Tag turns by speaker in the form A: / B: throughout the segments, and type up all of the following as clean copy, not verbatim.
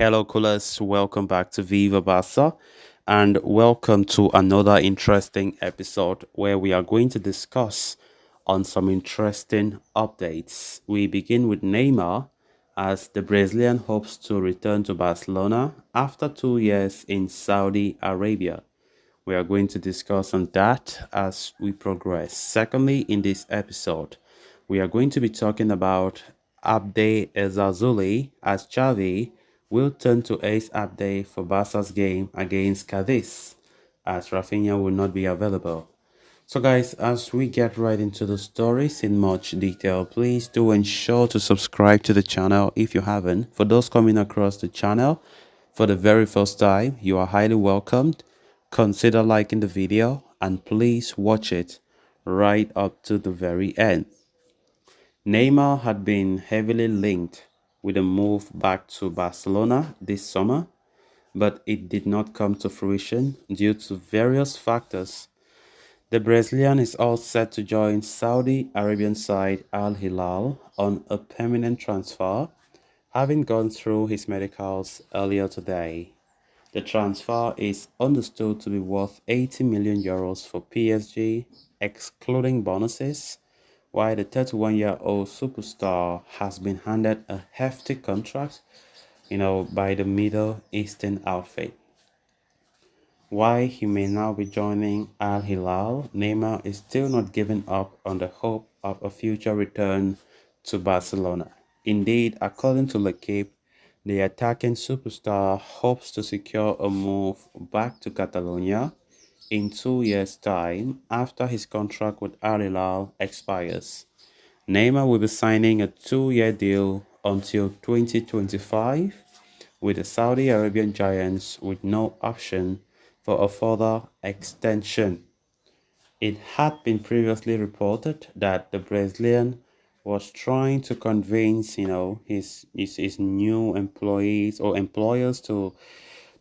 A: Hello, coolers. Welcome back to Viva Barca, and welcome to another interesting episode where we are going to discuss on some interesting updates. We begin with Neymar as the Brazilian hopes to return to Barcelona after 2 years in Saudi Arabia. We are going to discuss on that as we progress. Secondly, in this episode, we are going to be talking about Abde Ezazuli as Xavi will turn to Ace Abde for Barca's game against Cadiz as Rafinha will not be available. So guys, as we get right into the stories in much detail, please do ensure to subscribe to the channel if you haven't. For those coming across the channel for the very first time, you are highly welcomed. Consider liking the video and please watch it right up to the very end. Neymar had been heavily linked with a move back to Barcelona this summer, but it did not come to fruition due to various factors. The Brazilian is all set to join Saudi Arabian side Al Hilal on a permanent transfer, having gone through his medicals earlier today. The transfer is understood to be worth 80 million euros for PSG, excluding bonuses, while the 31-year-old superstar has been handed a hefty contract, by the Middle Eastern outfit. While he may now be joining Al Hilal, Neymar is still not giving up on the hope of a future return to Barcelona. Indeed, according to L'Equipe, the attacking superstar hopes to secure a move back to Catalonia in 2 years' time after his contract with Al Hilal expires. Neymar will be signing a 2-year deal until 2025 with the Saudi Arabian giants with no option for a further extension. It had been previously reported that the Brazilian was trying to convince, his new employees or employers to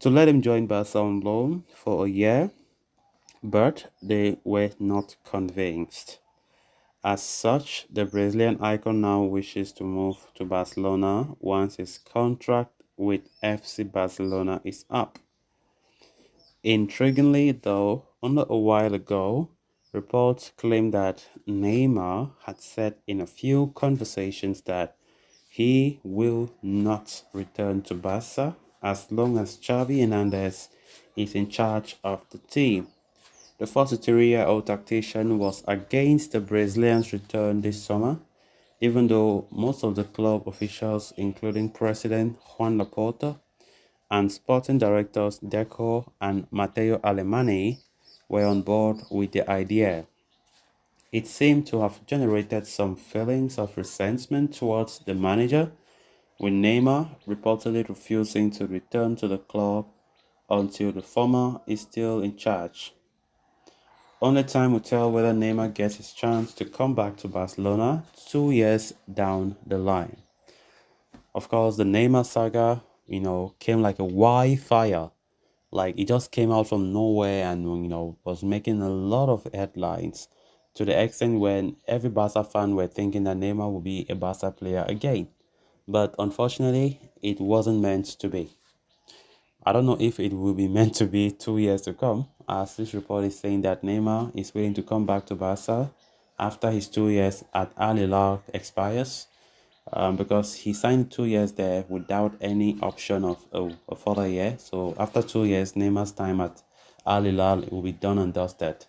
A: let him join Barca on loan for a year, but they were not convinced. As such, the Brazilian icon now wishes to move to Barcelona once his contract with FC Barcelona is up. Intriguingly, though, only a while ago, reports claimed that Neymar had said in a few conversations that he will not return to Barca as long as Xavi Hernandez is in charge of the team. The 43-year-old tactician was against the Brazilian's return this summer, even though most of the club officials, including President Juan Laporta and sporting directors Deco and Matteo Alemany, were on board with the idea. It seemed to have generated some feelings of resentment towards the manager, with Neymar reportedly refusing to return to the club until the former is still in charge. Only time will tell whether Neymar gets his chance to come back to Barcelona 2 years down the line. Of course, the Neymar saga, came like a wildfire. Like it just came out from nowhere and was making a lot of headlines to the extent when every Barca fan were thinking that Neymar would be a Barca player again. But unfortunately, it wasn't meant to be. I don't know if it will be meant to be 2 years to come, as this report is saying that Neymar is willing to come back to Barca after his 2 years at Al Hilal expires, because he signed 2 years there without any option of a further year. So after 2 years, Neymar's time at Al Hilal will be done and dusted.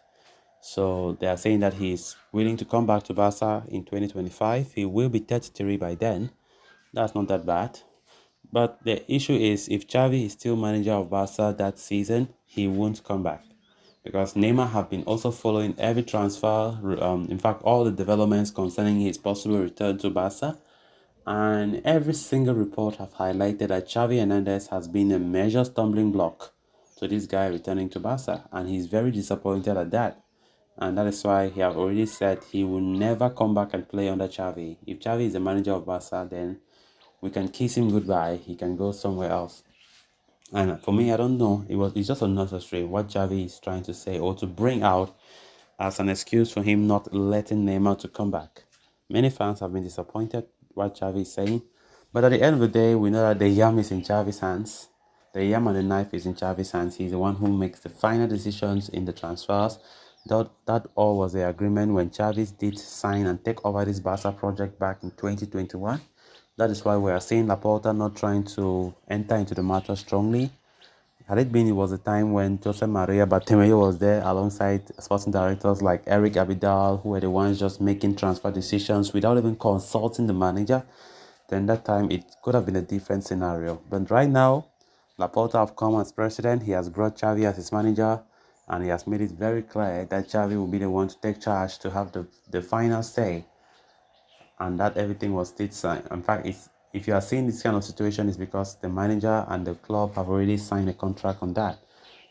A: So they are saying that he's willing to come back to Barca in 2025. He will be 33 by then. That's not that bad. But the issue is if Xavi is still manager of Barca that season, he won't come back. Because Neymar have been also following every transfer, in fact, all the developments concerning his possible return to Barca. And every single report have highlighted that Xavi Hernandez has been a major stumbling block to this guy returning to Barca. And he's very disappointed at that. And that is why he have already said he will never come back and play under Xavi. If Xavi is the manager of Barca, then we can kiss him goodbye. He can go somewhere else. And for me, I don't know. It's just unnecessary what Xavi is trying to say or to bring out as an excuse for him not letting Neymar to come back. Many fans have been disappointed what Xavi is saying, But at the end of the day, we know that the yam is in Xavi's hands. The yam and the knife is in Xavi's hands. He's the one who makes the final decisions in the transfers. That all was the agreement when Xavi did sign and take over this Barca project back in 2021. That is why we are seeing Laporta not trying to enter into the matter strongly. Had it been, it was a time when Jose Maria Bartomeu was there alongside sporting directors like Eric Abidal, who were the ones just making transfer decisions without even consulting the manager, then that time it could have been a different scenario. But right now, Laporta have come as president. He has brought Xavi as his manager, and he has made it very clear that Xavi will be the one to take charge to have the final say, and that everything was state signed. In fact, if you are seeing this kind of situation, it's because the manager and the club have already signed a contract on that.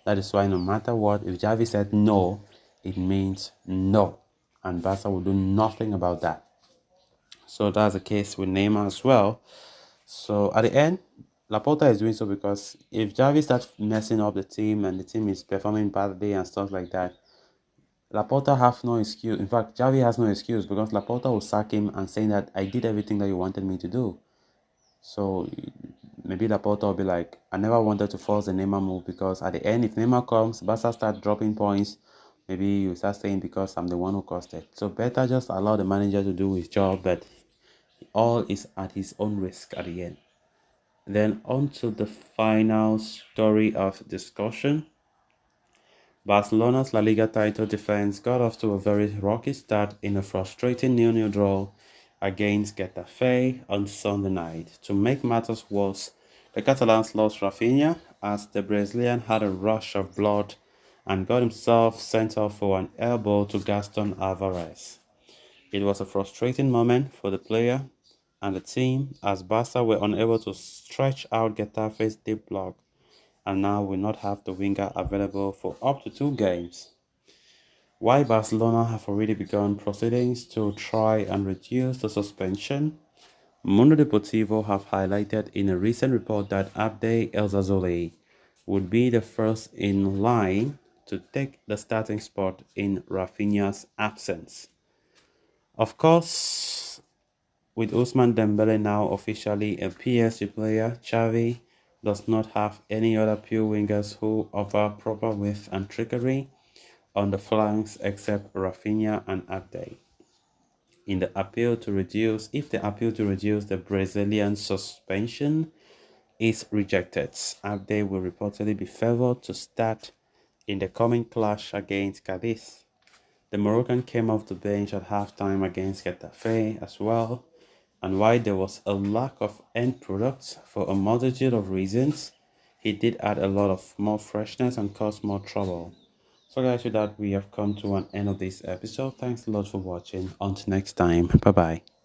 A: That is why no matter what, if Xavi said no, it means no, and Barca will do nothing about that. So that's the case with Neymar as well. So at the end, Laporta is doing so because if Xavi starts messing up the team and the team is performing badly and stuff like that, Laporta have no excuse. In fact, Xavi has no excuse because Laporta will sack him and saying that I did everything that you wanted me to do. So maybe Laporta will be like, I never wanted to force the Neymar move because at the end, if Neymar comes, Barca start dropping points, maybe you start saying because I'm the one who caused it. So better just allow the manager to do his job, but all is at his own risk at the end. Then on to the final story of discussion. Barcelona's La Liga title defense got off to a very rocky start in a frustrating 0-0 draw against Getafe on Sunday night. To make matters worse, the Catalans lost Rafinha as the Brazilian had a rush of blood and got himself sent off for an elbow to Gaston Alvarez. It was a frustrating moment for the player and the team as Barca were unable to stretch out Getafe's deep block and now will not have the winger available for up to 2 games. While Barcelona have already begun proceedings to try and reduce the suspension, Mundo Deportivo have highlighted in a recent report that Abde El would be the first in line to take the starting spot in Rafinha's absence. Of course, with Ousmane Dembele now officially a PSG player, Xavi does not have any other pure wingers who offer proper width and trickery on the flanks except Rafinha and Abde. In the appeal to reduce, if the appeal to reduce the Brazilian suspension is rejected, Abde will reportedly be favored to start in the coming clash against Cadiz. The Moroccan came off the bench at halftime against Getafe as well, and while there was a lack of end products for a multitude of reasons, he did add a lot of more freshness and cause more trouble. So guys, with that, we have come to an end of this episode. Thanks a lot for watching. Until next time, bye bye.